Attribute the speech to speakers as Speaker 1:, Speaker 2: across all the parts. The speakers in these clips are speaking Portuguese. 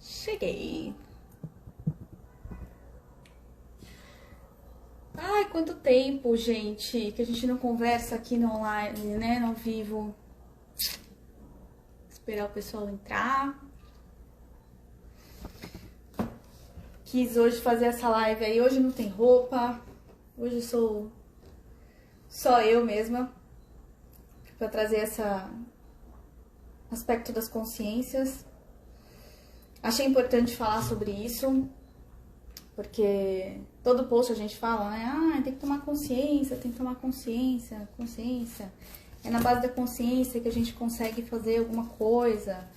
Speaker 1: Cheguei. Ai, quanto tempo, gente, que a gente não conversa aqui no online, né, no vivo. Esperar o pessoal entrar. Quis hoje fazer essa live aí. Hoje não tem roupa. Hoje eu sou só eu mesma. Pra trazer esse aspecto das consciências. Achei importante falar sobre isso. Porque todo post a gente fala, né? Ah, tem que tomar consciência, tem que tomar consciência, consciência. É na base da consciência que a gente consegue fazer alguma coisa.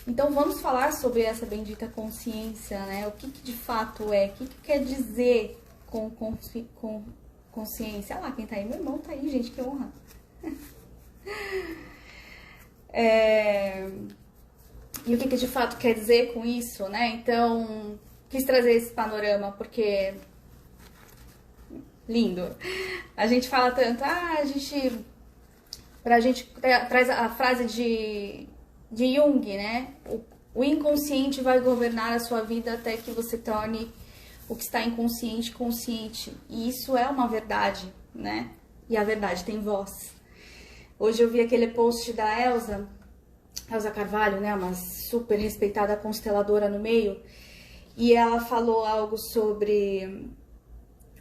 Speaker 1: Então vamos falar sobre essa bendita consciência, né? O que de fato é, o que quer dizer com consciência. Ah lá, quem tá aí? Meu irmão tá aí, gente, que honra. E o que de fato quer dizer com isso, né? Então, quis trazer esse panorama porque... Lindo. A gente fala tanto, pra gente traz a frase de Jung, né? O inconsciente vai governar a sua vida até que você torne o que está inconsciente consciente. E isso é uma verdade, né? E a verdade tem voz. Hoje eu vi aquele post da Elza Carvalho, né? Uma super respeitada consteladora no meio. E ela falou algo sobre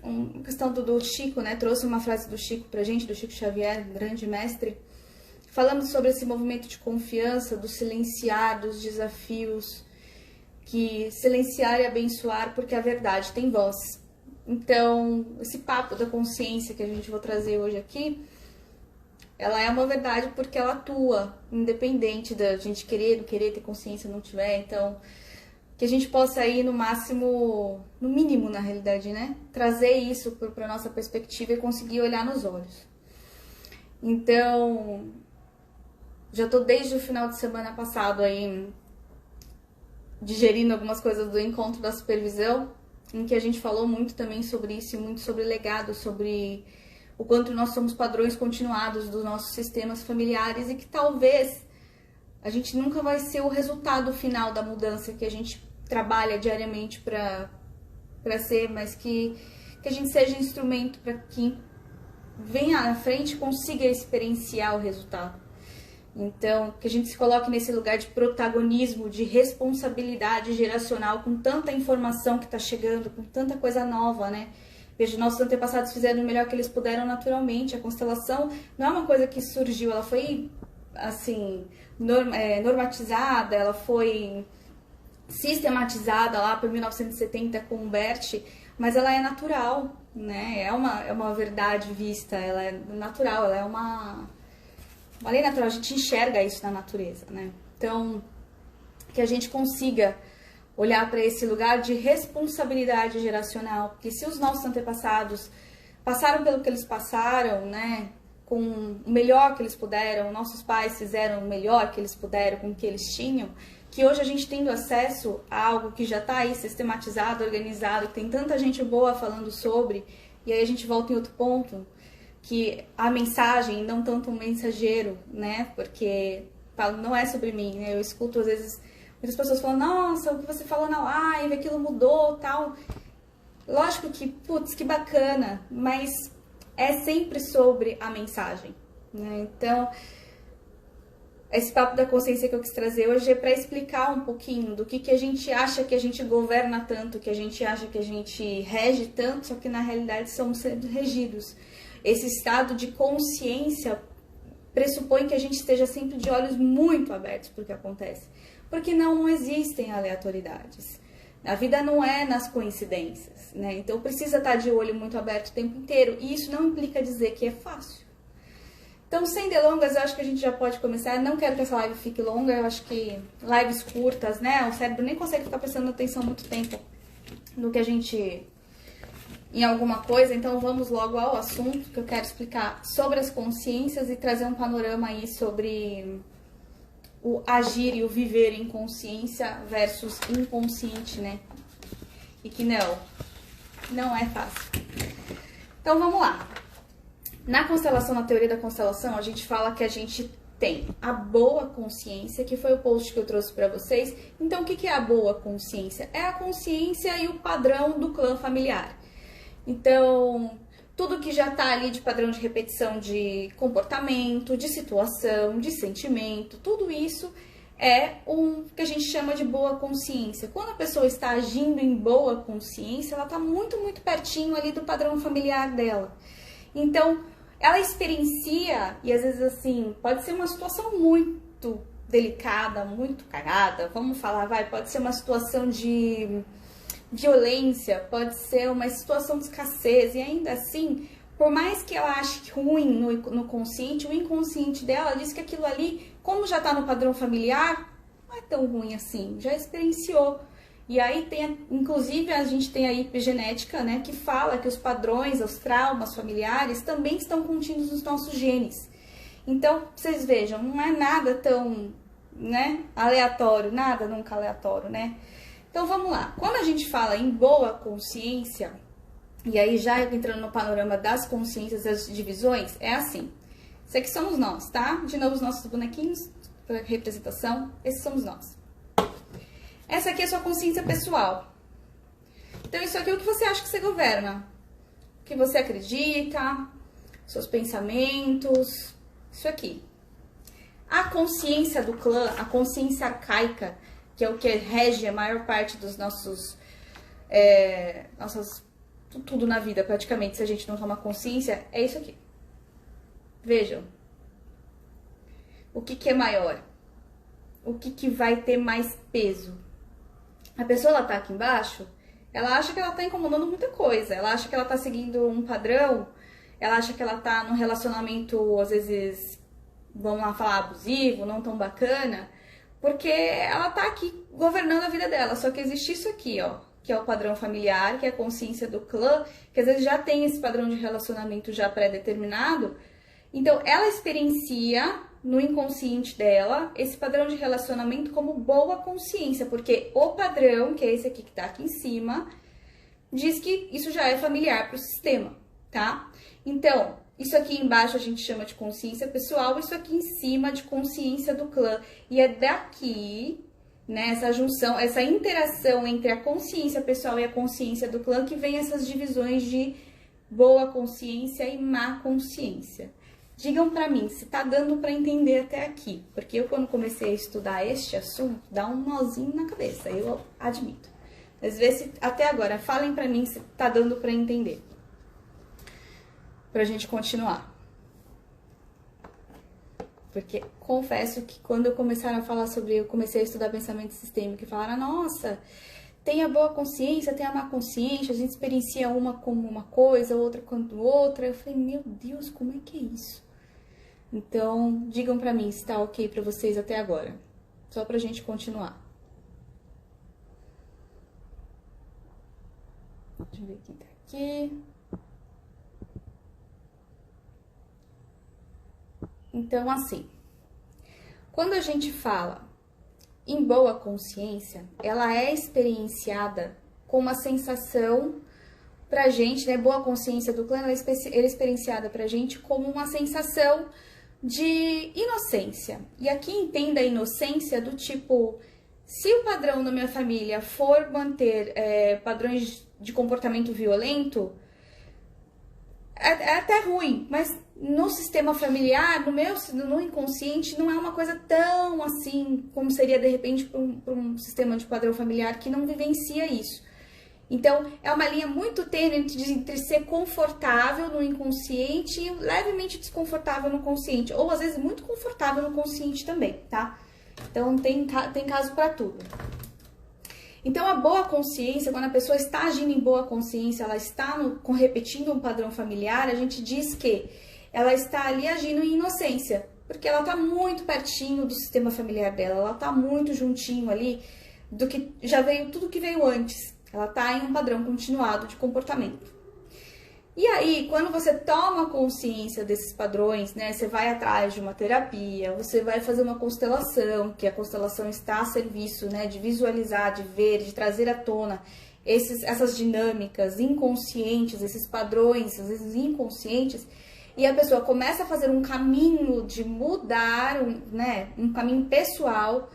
Speaker 1: a questão do Chico, né? Trouxe uma frase do Chico pra gente, do Chico Xavier, grande mestre, falando sobre esse movimento de confiança, do silenciar, dos desafios, que silenciar e abençoar, porque a verdade tem voz. Então, esse papo da consciência que a gente vai trazer hoje aqui, ela é uma verdade porque ela atua, independente da gente querer, não querer, ter consciência, não tiver. Então, que a gente possa ir no máximo, no mínimo na realidade, né? Trazer isso para nossa perspectiva e conseguir olhar nos olhos. Então, já tô desde o final de semana passado aí digerindo algumas coisas do encontro da supervisão, em que a gente falou muito também sobre isso, muito sobre legado, sobre o quanto nós somos padrões continuados dos nossos sistemas familiares e que talvez a gente nunca vai ser o resultado final da mudança que a gente trabalha diariamente para ser, mas que a gente seja instrumento para que venha à frente e consiga experienciar o resultado. Então, que a gente se coloque nesse lugar de protagonismo, de responsabilidade geracional, com tanta informação que está chegando, com tanta coisa nova, né? Veja, nossos antepassados fizeram o melhor que eles puderam naturalmente. A constelação não é uma coisa que surgiu, ela foi, assim, normatizada, ela foi sistematizada lá por 1970 com Humberto, mas ela é natural, né? É uma verdade vista, ela é natural, ela é uma lei natural, a gente enxerga isso na natureza, né? Então, que a gente consiga olhar para esse lugar de responsabilidade geracional, porque se os nossos antepassados passaram pelo que eles passaram, né, com o melhor que eles puderam, nossos pais fizeram o melhor que eles puderam com o que eles tinham, que hoje a gente tendo acesso a algo que já está aí sistematizado, organizado, que tem tanta gente boa falando sobre, e aí a gente volta em outro ponto, que a mensagem, não tanto um mensageiro, né, porque não é sobre mim, né, eu escuto às vezes muitas pessoas falam, nossa, o que você falou na live, aquilo mudou, tal. Lógico que, putz, que bacana, mas é sempre sobre a mensagem, né? Então, esse papo da consciência que eu quis trazer hoje é para explicar um pouquinho do que a gente acha que a gente governa tanto, que a gente acha que a gente rege tanto, só que na realidade somos regidos. Esse estado de consciência pressupõe que a gente esteja sempre de olhos muito abertos para o que acontece. Porque não existem aleatoriedades. A vida não é nas coincidências, né? Então precisa estar de olho muito aberto o tempo inteiro. E isso não implica dizer que é fácil. Então, sem delongas, eu acho que a gente já pode começar. Não quero que essa live fique longa, eu acho que lives curtas, né? O cérebro nem consegue ficar prestando atenção muito tempo no que a gente... em alguma coisa. Então vamos logo ao assunto que eu quero explicar sobre as consciências e trazer um panorama aí sobre o agir e o viver em consciência versus inconsciente, né? E que não é fácil. Então vamos lá. Na constelação, na teoria da constelação, a gente fala que a gente tem a boa consciência, que foi o post que eu trouxe para vocês. Então, o que é a boa consciência? É a consciência e o padrão do clã familiar. Então, tudo que já tá ali de padrão de repetição de comportamento, de situação, de sentimento, tudo isso é o que a gente chama de boa consciência. Quando a pessoa está agindo em boa consciência, ela está muito, muito pertinho ali do padrão familiar dela. Então, ela experiencia, e às vezes assim, pode ser uma situação muito delicada, muito cagada, vamos falar, pode ser uma situação de violência, pode ser uma situação de escassez, e ainda assim, por mais que ela ache ruim no consciente, o inconsciente dela diz que aquilo ali, como já tá no padrão familiar, não é tão ruim assim, já experienciou. E aí inclusive a gente tem a epigenética, né, que fala que os padrões, os traumas familiares também estão contidos nos nossos genes. Então, vocês vejam, não é nada tão, né, aleatório, nada nunca aleatório, né? Então vamos lá, quando a gente fala em boa consciência, e aí já entrando no panorama das consciências, das divisões, é assim. Isso aqui somos nós, tá? De novo os nossos bonequinhos, para representação, esses somos nós. Essa aqui é a sua consciência pessoal. Então isso aqui é o que você acha que você governa. O que você acredita, seus pensamentos, isso aqui. A consciência do clã, a consciência arcaica, que é o que rege a maior parte dos nossos... tudo na vida, praticamente, se a gente não toma consciência, é isso aqui. Vejam. O que é maior? O que vai ter mais peso? A pessoa, ela tá aqui embaixo, ela acha que ela tá incomodando muita coisa, ela acha que ela tá seguindo um padrão, ela acha que ela tá num relacionamento, às vezes, vamos lá falar, abusivo, não tão bacana, porque ela tá aqui governando a vida dela, só que existe isso aqui, ó, que é o padrão familiar, que é a consciência do clã, que às vezes já tem esse padrão de relacionamento já pré-determinado. Então, ela experiencia no inconsciente dela esse padrão de relacionamento como boa consciência, porque o padrão, que é esse aqui que tá aqui em cima, diz que isso já é familiar para o sistema, tá? Então, isso aqui embaixo a gente chama de consciência pessoal, isso aqui em cima de consciência do clã. E é daqui, né, essa junção, essa interação entre a consciência pessoal e a consciência do clã que vem essas divisões de boa consciência e má consciência. Digam pra mim se tá dando pra entender até aqui, porque eu quando comecei a estudar este assunto, dá um nozinho na cabeça, eu admito. Às vezes, até agora, falem pra mim se tá dando pra entender. Pra gente continuar. Porque confesso que quando eu comecei a estudar pensamento sistêmico e falaram, nossa, tem a boa consciência, tem a má consciência, a gente experiencia uma como uma coisa, outra quanto outra. Eu falei, meu Deus, como é que é isso? Então, digam pra mim se tá ok pra vocês até agora. Só pra gente continuar. Deixa eu ver quem tá aqui. Então, assim, quando a gente fala em boa consciência, ela é experienciada com uma sensação pra gente, né? Boa consciência do clã, ela é experienciada pra gente como uma sensação de inocência. E aqui entenda a inocência do tipo, se o padrão da minha família for manter padrões de comportamento violento, é até ruim, mas no sistema familiar, no inconsciente, não é uma coisa tão assim como seria de repente para um sistema de padrão familiar que não vivencia isso. Então, é uma linha muito tênue entre ser confortável no inconsciente e levemente desconfortável no consciente, ou às vezes muito confortável no consciente também, tá? Então, tem caso para tudo. Então, a boa consciência, quando a pessoa está agindo em boa consciência, ela está repetindo um padrão familiar, a gente diz que ela está ali agindo em inocência, porque ela está muito pertinho do sistema familiar dela, ela está muito juntinho ali do que já veio, tudo que veio antes. Ela está em um padrão continuado de comportamento. E aí, quando você toma consciência desses padrões, né, você vai atrás de uma terapia, você vai fazer uma constelação, que a constelação está a serviço, né, de visualizar, de ver, de trazer à tona essas dinâmicas inconscientes, esses padrões, às vezes inconscientes. e a pessoa começa a fazer um caminho de mudar, né, um caminho pessoal,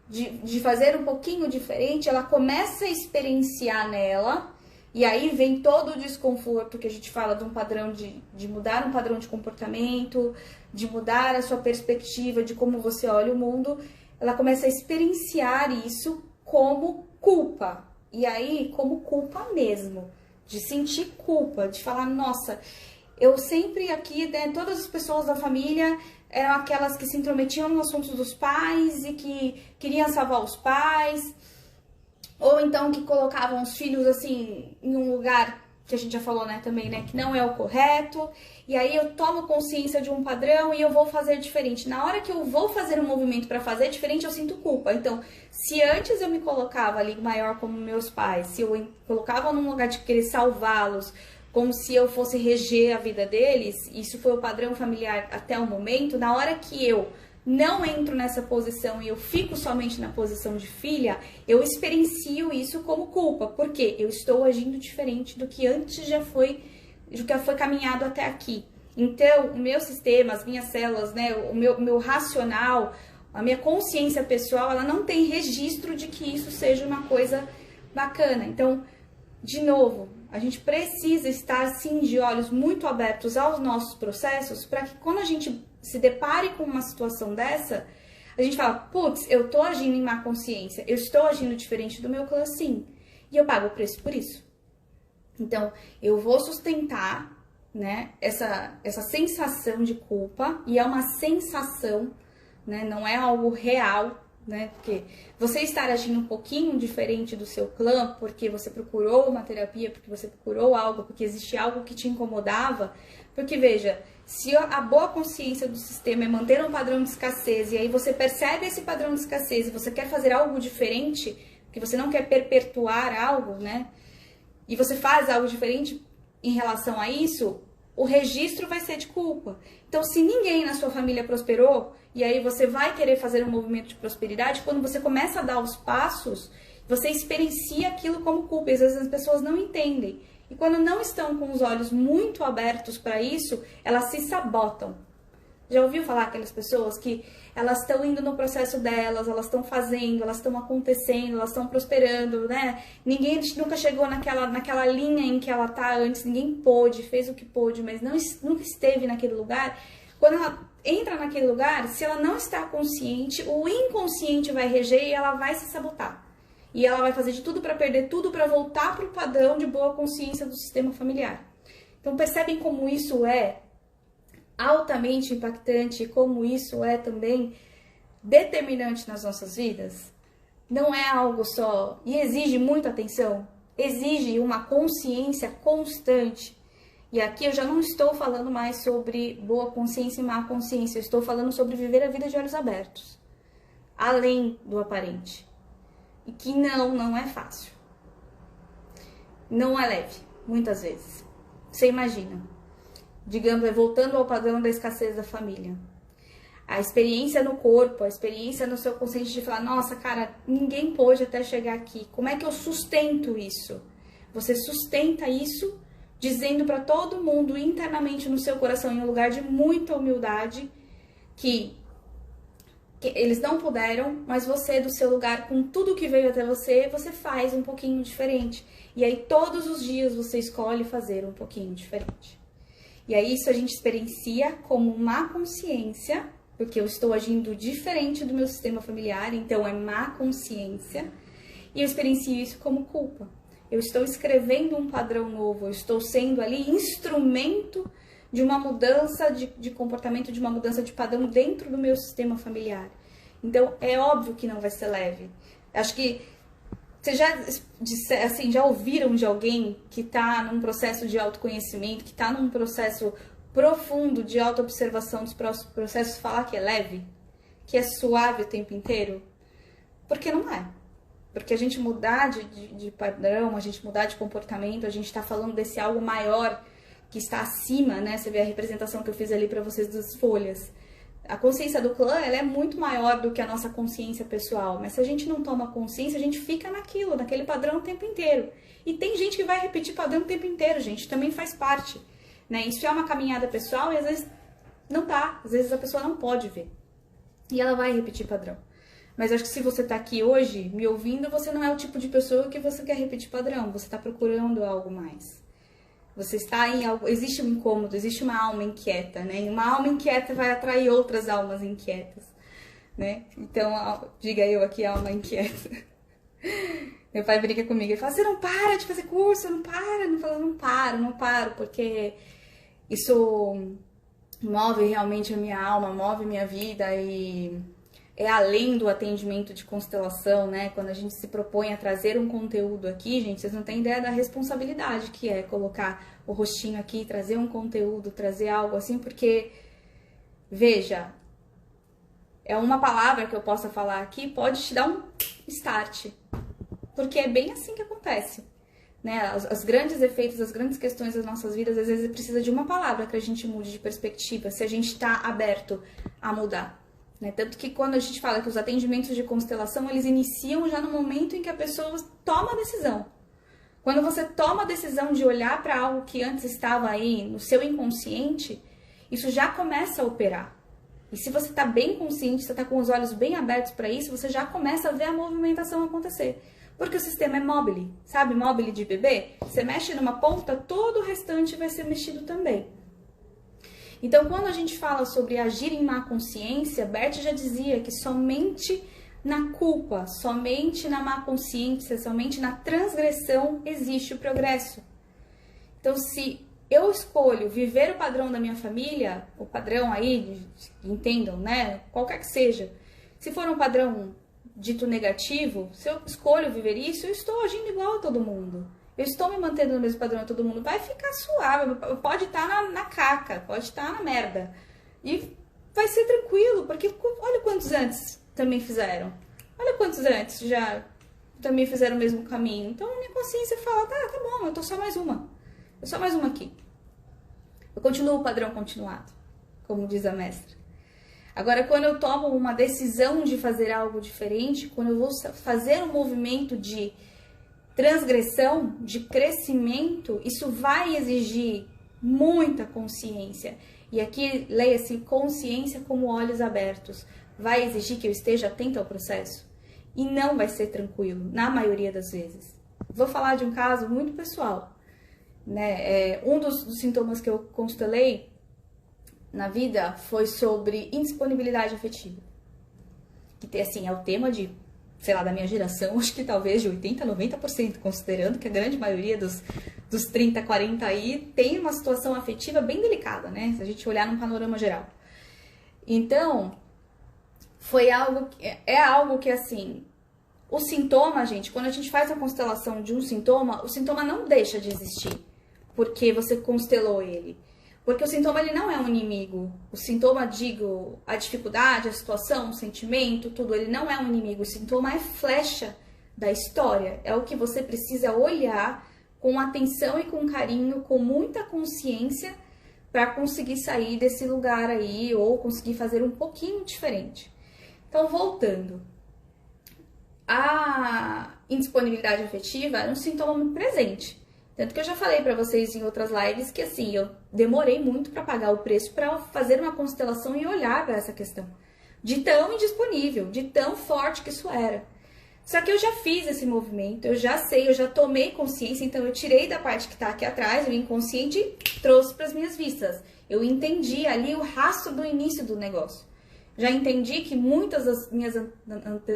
Speaker 1: de fazer um pouquinho diferente, ela começa a experienciar nela, e aí vem todo o desconforto que a gente fala de um padrão, de mudar um padrão de comportamento, de mudar a sua perspectiva de como você olha o mundo. Ela começa a experienciar isso como culpa, e aí como culpa mesmo, de sentir culpa, de falar, nossa, eu sempre aqui, né, todas as pessoas da família eram aquelas que se intrometiam no assunto dos pais e que queriam salvar os pais, ou então que colocavam os filhos assim em um lugar que a gente já falou, né, também, né, que não é o correto, e aí eu tomo consciência de um padrão e eu vou fazer diferente. Na hora que eu vou fazer um movimento para fazer diferente, eu sinto culpa. Então, se antes eu me colocava ali maior como meus pais, se eu colocava num lugar de querer salvá-los, como se eu fosse reger a vida deles, isso foi o padrão familiar até o momento, na hora que eu não entro nessa posição e eu fico somente na posição de filha, eu experiencio isso como culpa, porque eu estou agindo diferente do que antes já foi, do que foi caminhado até aqui. Então, o meu sistema, as minhas células, né, o meu racional, a minha consciência pessoal, ela não tem registro de que isso seja uma coisa bacana. Então, de novo, a gente precisa estar, sim, de olhos muito abertos aos nossos processos, para que quando a gente se depare com uma situação dessa, a gente fala, putz, eu tô agindo em má consciência, eu estou agindo diferente do meu clã, sim, e eu pago o preço por isso. Então, eu vou sustentar, né, essa sensação de culpa, e é uma sensação, né, não é algo real, né, porque você estar agindo um pouquinho diferente do seu clã, porque você procurou uma terapia, porque você procurou algo, porque existe algo que te incomodava, porque veja, se a boa consciência do sistema é manter um padrão de escassez, e aí você percebe esse padrão de escassez e você quer fazer algo diferente, porque você não quer perpetuar algo, né, e você faz algo diferente em relação a isso, o registro vai ser de culpa. Então, se ninguém na sua família prosperou, e aí você vai querer fazer um movimento de prosperidade, quando você começa a dar os passos, você experiencia aquilo como culpa, e às vezes as pessoas não entendem. E quando não estão com os olhos muito abertos para isso, elas se sabotam. Já ouviu falar aquelas pessoas que elas estão indo no processo delas, elas estão fazendo, elas estão acontecendo, elas estão prosperando, né? Ninguém nunca chegou naquela linha em que ela tá antes, ninguém pôde, fez o que pôde, mas nunca esteve naquele lugar. Quando ela entra naquele lugar, se ela não está consciente, o inconsciente vai reger e ela vai se sabotar. E ela vai fazer de tudo para perder tudo, para voltar para o padrão de boa consciência do sistema familiar. Então percebem como isso é altamente impactante e como isso é também determinante nas nossas vidas? Não é algo só e exige muita atenção, exige uma consciência constante. E aqui eu já não estou falando mais sobre boa consciência e má consciência, eu estou falando sobre viver a vida de olhos abertos, além do aparente. E que não é fácil. Não é leve, muitas vezes. Você imagina, digamos, voltando ao padrão da escassez da família. A experiência no corpo, a experiência no seu consciente de falar, nossa, cara, ninguém pôde até chegar aqui. Como é que eu sustento isso? Você sustenta isso dizendo para todo mundo internamente no seu coração, em um lugar de muita humildade, que eles não puderam, mas você, do seu lugar, com tudo que veio até você, você faz um pouquinho diferente. E aí, todos os dias, você escolhe fazer um pouquinho diferente. E aí, isso a gente experiencia como má consciência, porque eu estou agindo diferente do meu sistema familiar, então é má consciência. E eu experiencio isso como culpa. Eu estou escrevendo um padrão novo, eu estou sendo ali instrumento de uma mudança de comportamento, de uma mudança de padrão dentro do meu sistema familiar. Então, é óbvio que não vai ser leve. Acho que vocês já ouviram de alguém que está num processo de autoconhecimento, que está num processo profundo de autoobservação dos processos, falar que é leve, que é suave o tempo inteiro? Porque não é. Porque a gente mudar de padrão, a gente mudar de comportamento, a gente está falando desse algo maior que está acima, né? Você vê a representação que eu fiz ali para vocês das folhas. A consciência do clã, ela é muito maior do que a nossa consciência pessoal. Mas se a gente não toma consciência, a gente fica naquele padrão o tempo inteiro. E tem gente que vai repetir padrão o tempo inteiro, gente. Também faz parte. né? Isso é uma caminhada pessoal e às vezes não tá, às vezes a pessoa não pode ver. E ela vai repetir padrão. Mas acho que se você tá aqui hoje me ouvindo, você não é o tipo de pessoa que você quer repetir padrão, você tá procurando algo mais. Você está em algo, existe um incômodo, existe uma alma inquieta, né? E uma alma inquieta vai atrair outras almas inquietas, né? Então, diga eu aqui, alma inquieta. Meu pai brinca comigo, ele fala, você não para de fazer curso, não para, não paro, porque isso move realmente a minha alma, move minha vida e é além do atendimento de constelação, né? Quando a gente se propõe a trazer um conteúdo aqui, gente, vocês não têm ideia da responsabilidade que é colocar o rostinho aqui, trazer um conteúdo, trazer algo assim, porque, veja, é uma palavra que eu possa falar aqui, pode te dar um start, porque é bem assim que acontece, né? Os grandes efeitos, as grandes questões das nossas vidas, às vezes precisa de uma palavra que a gente mude de perspectiva, se a gente está aberto a mudar. Né? Tanto que quando a gente fala que os atendimentos de constelação, eles iniciam já no momento em que a pessoa toma a decisão. Quando você toma a decisão de olhar para algo que antes estava aí no seu inconsciente, isso já começa a operar. E se você está bem consciente, você está com os olhos bem abertos para isso, você já começa a ver a movimentação acontecer. Porque o sistema é mobile, sabe? Mobile de bebê. Você mexe numa ponta, todo o restante vai ser mexido também. Então, quando a gente fala sobre agir em má consciência, Bert já dizia que somente na culpa, somente na má consciência, somente na transgressão existe o progresso. Então, se eu escolho viver o padrão da minha família, o padrão aí, entendam, né? Qualquer que seja. Se for um padrão dito negativo, se eu escolho viver isso, eu estou agindo igual a todo mundo. Eu estou me mantendo no mesmo padrão a todo mundo. Vai ficar suave, pode estar na caca, pode estar na merda. E vai ser tranquilo, porque olha quantos antes também fizeram. Olha quantos antes já também fizeram o mesmo caminho. Então a minha consciência fala, tá bom, eu tô só mais uma. Eu sou mais uma aqui. Eu continuo o padrão continuado, como diz a mestra. Agora, quando eu tomo uma decisão de fazer algo diferente, quando eu vou fazer um movimento de transgressão, de crescimento, isso vai exigir muita consciência. E aqui leia-se consciência como olhos abertos. Vai exigir que eu esteja atento ao processo. E não vai ser tranquilo, na maioria das vezes. Vou falar de um caso muito pessoal. Né? Um dos sintomas que eu constelei na vida foi sobre indisponibilidade afetiva. Que assim, é o tema de, sei lá, da minha geração, acho que talvez de 80% a 90%, considerando que a grande maioria dos 30, 40 aí tem uma situação afetiva bem delicada, né? Se a gente olhar num panorama geral. Então, é algo que assim, o sintoma, gente, quando a gente faz a constelação de um sintoma, o sintoma não deixa de existir, porque você constelou ele. Porque o sintoma, ele não é um inimigo. O sintoma, digo, a dificuldade, a situação, o sentimento, tudo, ele não é um inimigo. O sintoma é flecha da história. É o que você precisa olhar com atenção e com carinho, com muita consciência, para conseguir sair desse lugar aí, ou conseguir fazer um pouquinho diferente. Então, voltando. A indisponibilidade afetiva era um sintoma muito presente. Tanto que eu já falei pra vocês em outras lives que assim, eu demorei muito pra pagar o preço pra fazer uma constelação e olhar pra essa questão. De tão indisponível, de tão forte que isso era. Só que eu já fiz esse movimento, eu já sei, eu já tomei consciência, então eu tirei da parte que tá aqui atrás, o inconsciente, e trouxe pras minhas vistas. Eu entendi ali o rastro do início do negócio. Já entendi que muitas das minhas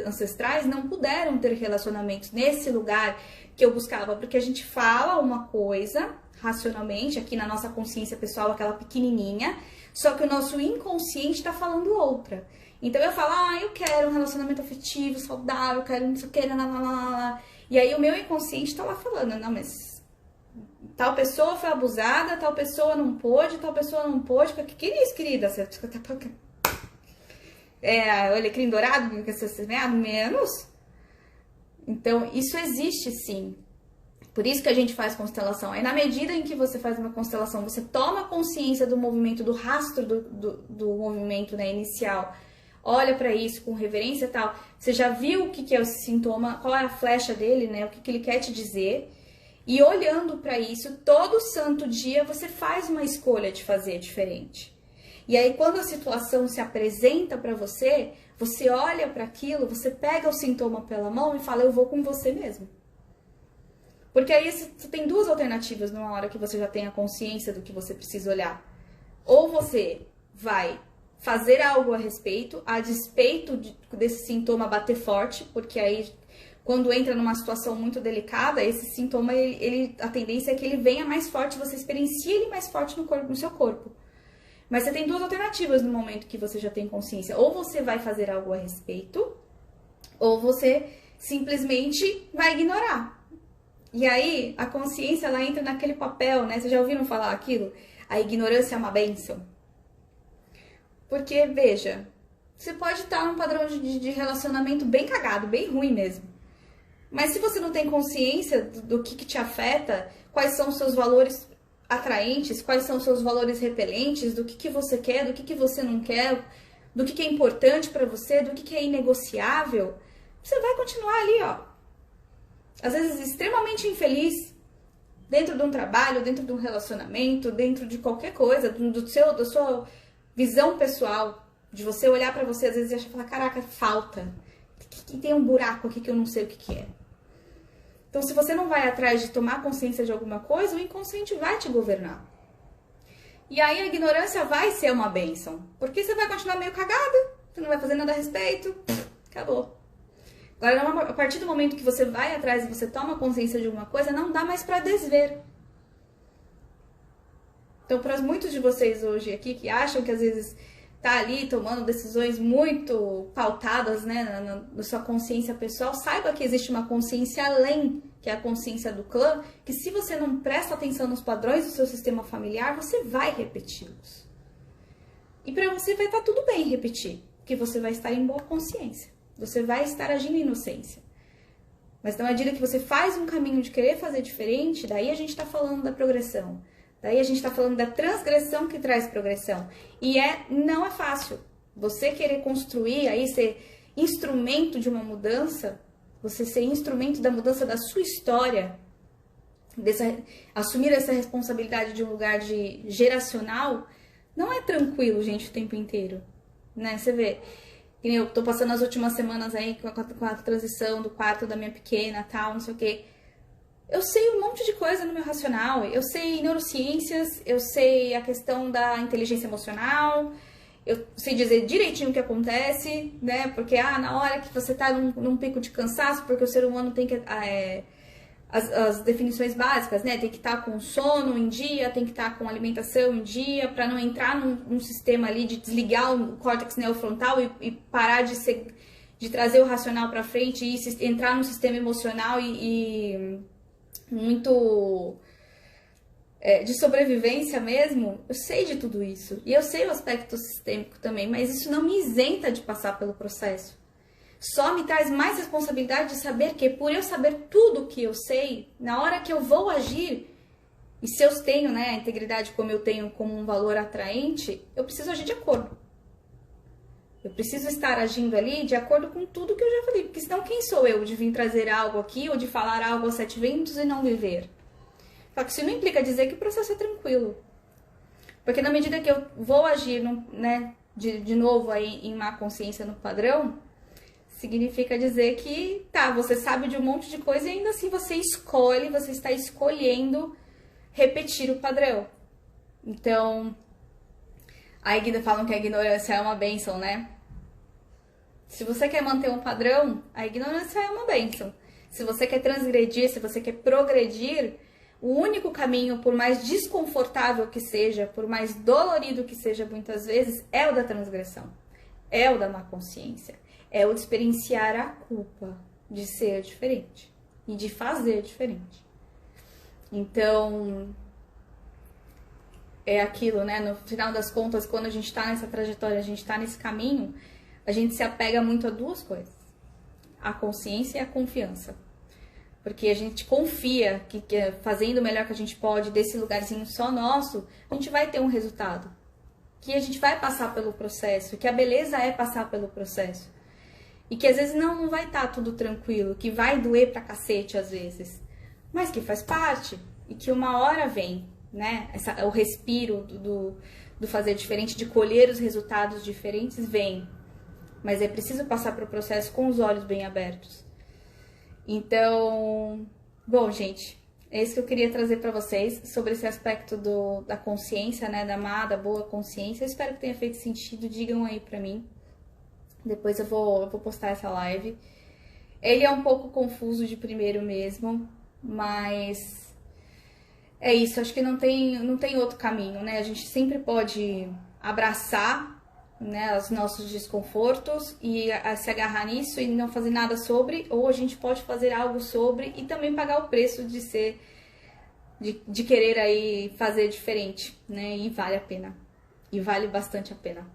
Speaker 1: ancestrais não puderam ter relacionamentos nesse lugar que eu buscava, porque a gente fala uma coisa racionalmente, aqui na nossa consciência pessoal, aquela pequenininha, só que o nosso inconsciente está falando outra. Então eu falo, eu quero um relacionamento afetivo, saudável, eu quero isso, eu quero lá. E aí o meu inconsciente está lá falando, não, mas tal pessoa foi abusada, tal pessoa não pôde, que é isso, querida? Você o alecrim dourado, que você semeado menos. Então, isso existe sim. Por isso que a gente faz constelação. É na medida em que você faz uma constelação, você toma consciência do movimento, do rastro do movimento, né, inicial. Olha para isso com reverência e tal. Você já viu o que é o sintoma, qual é a flecha dele, né? O que ele quer te dizer. E olhando para isso, todo santo dia você faz uma escolha de fazer diferente. E aí quando a situação se apresenta para você, você olha para aquilo, você pega o sintoma pela mão e fala, eu vou com você mesmo. Porque aí você tem duas alternativas numa hora que você já tem a consciência do que você precisa olhar. Ou você vai fazer algo a respeito, a despeito desse sintoma bater forte, porque aí quando entra numa situação muito delicada, esse sintoma, a tendência é que ele venha mais forte, você experiencia ele mais forte no seu corpo. Mas você tem duas alternativas no momento que você já tem consciência. Ou você vai fazer algo a respeito, ou você simplesmente vai ignorar. E aí, a consciência, ela entra naquele papel, né? Vocês já ouviram falar aquilo? A ignorância é uma bênção. Porque, veja, você pode estar num padrão de relacionamento bem cagado, bem ruim mesmo. Mas se você não tem consciência do que te afeta, quais são os seus valores atraentes, quais são os seus valores repelentes, do que você quer, do que você não quer, do que é importante pra você, do que é inegociável, você vai continuar ali, ó. Às vezes extremamente infeliz, dentro de um trabalho, dentro de um relacionamento, dentro de qualquer coisa, da sua visão pessoal, de você olhar pra você às vezes e achar, falar, caraca, falta. Que tem um buraco aqui que eu não sei o que é. Então, se você não vai atrás de tomar consciência de alguma coisa, o inconsciente vai te governar. E aí a ignorância vai ser uma bênção. Porque você vai continuar meio cagada, você não vai fazer nada a respeito, acabou. Agora, a partir do momento que você vai atrás e você toma consciência de alguma coisa, não dá mais pra desver. Então, para muitos de vocês hoje aqui que acham que às vezes tá ali tomando decisões muito pautadas, né, na sua consciência pessoal, saiba que existe uma consciência além, que é a consciência do clã, que se você não presta atenção nos padrões do seu sistema familiar, você vai repeti-los. E para você vai estar tudo bem repetir, porque você vai estar em boa consciência, você vai estar agindo em inocência. Mas na medida que você faz um caminho de querer fazer diferente, daí a gente está falando da progressão. Daí a gente está falando da transgressão que traz progressão. E não é fácil. Você querer construir, aí ser instrumento de uma mudança, você ser instrumento da mudança da sua história, assumir essa responsabilidade de um lugar geracional, não é tranquilo, gente, o tempo inteiro. Né? Você vê, eu tô passando as últimas semanas aí com a transição do quarto da minha pequena, tal, não sei o quê. Eu sei um monte de coisa no meu racional, eu sei neurociências, eu sei a questão da inteligência emocional, eu sei dizer direitinho o que acontece, né? Porque na hora que você tá num pico de cansaço, porque o ser humano tem que... as definições básicas, né? Tem que estar com sono em dia, tem que estar com alimentação em dia, para não entrar num sistema ali de desligar o córtex neofrontal e parar de trazer o racional para frente e entrar num sistema emocional muito de sobrevivência mesmo. Eu sei de tudo isso. E eu sei o aspecto sistêmico também, mas isso não me isenta de passar pelo processo. Só me traz mais responsabilidade de saber que, por eu saber tudo que eu sei, na hora que eu vou agir, e se eu tenho, né, a integridade como eu tenho como um valor atraente, eu preciso agir de acordo. Eu preciso estar agindo ali de acordo com tudo que eu já falei. Porque senão quem sou eu de vir trazer algo aqui ou de falar algo aos 7 ventos e não viver? Só que isso não implica dizer que o processo é tranquilo. Porque na medida que eu vou agir, né, de novo aí em má consciência no padrão, significa dizer que, você sabe de um monte de coisa e ainda assim você está escolhendo repetir o padrão. Então, aí falam que a ignorância é uma bênção, né? Se você quer manter um padrão, a ignorância é uma bênção. Se você quer transgredir, se você quer progredir, o único caminho, por mais desconfortável que seja, por mais dolorido que seja muitas vezes, é o da transgressão. É o da má consciência. É o de experienciar a culpa de ser diferente e de fazer diferente. Então, é aquilo, né? No final das contas, quando a gente tá nessa trajetória, a gente tá nesse caminho, a gente se apega muito a duas coisas. A consciência e a confiança. Porque a gente confia que fazendo o melhor que a gente pode desse lugarzinho só nosso, a gente vai ter um resultado. Que a gente vai passar pelo processo, que a beleza é passar pelo processo. E que às vezes não vai estar tudo tranquilo, que vai doer pra cacete às vezes. mas que faz parte e que uma hora vem, né? O respiro do fazer diferente, de colher os resultados diferentes, vem. Mas é preciso passar para o processo com os olhos bem abertos. Então, bom, gente, é isso que eu queria trazer para vocês sobre esse aspecto da consciência, né? Da má, da boa consciência. Eu espero que tenha feito sentido. Digam aí para mim. Depois eu vou postar essa live. Ele é um pouco confuso de primeiro mesmo, mas é isso. Acho que não tem outro caminho, né? A gente sempre pode abraçar, né, os nossos desconfortos e se agarrar nisso e não fazer nada sobre, ou a gente pode fazer algo sobre e também pagar o preço de querer aí fazer diferente, né? E vale a pena. E vale bastante a pena.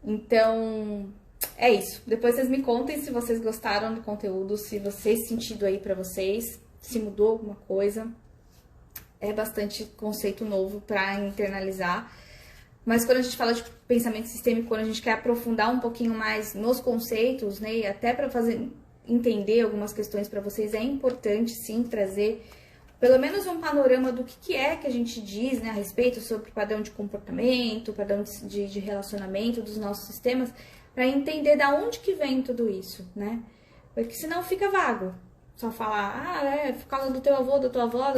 Speaker 1: Então, é isso. Depois vocês me contem se vocês gostaram do conteúdo, se fez sentido aí pra vocês, se mudou alguma coisa. É bastante conceito novo pra internalizar. Mas quando a gente fala de pensamento sistêmico, quando a gente quer aprofundar um pouquinho mais nos conceitos, né, e até para entender algumas questões para vocês, é importante sim trazer pelo menos um panorama do que é que a gente diz, né, a respeito sobre o padrão de comportamento, padrão de relacionamento dos nossos sistemas, para entender da onde que vem tudo isso, né? Porque senão fica vago. Só falar, por causa do teu avô, da tua avó,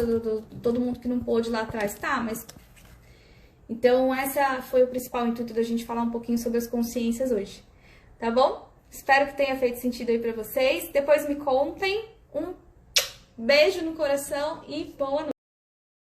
Speaker 1: todo mundo que não pôde lá atrás. Tá, mas... Então, essa foi o principal intuito da gente falar um pouquinho sobre as consciências hoje, tá bom? Espero que tenha feito sentido aí pra vocês. Depois me contem. Um beijo no coração e boa noite.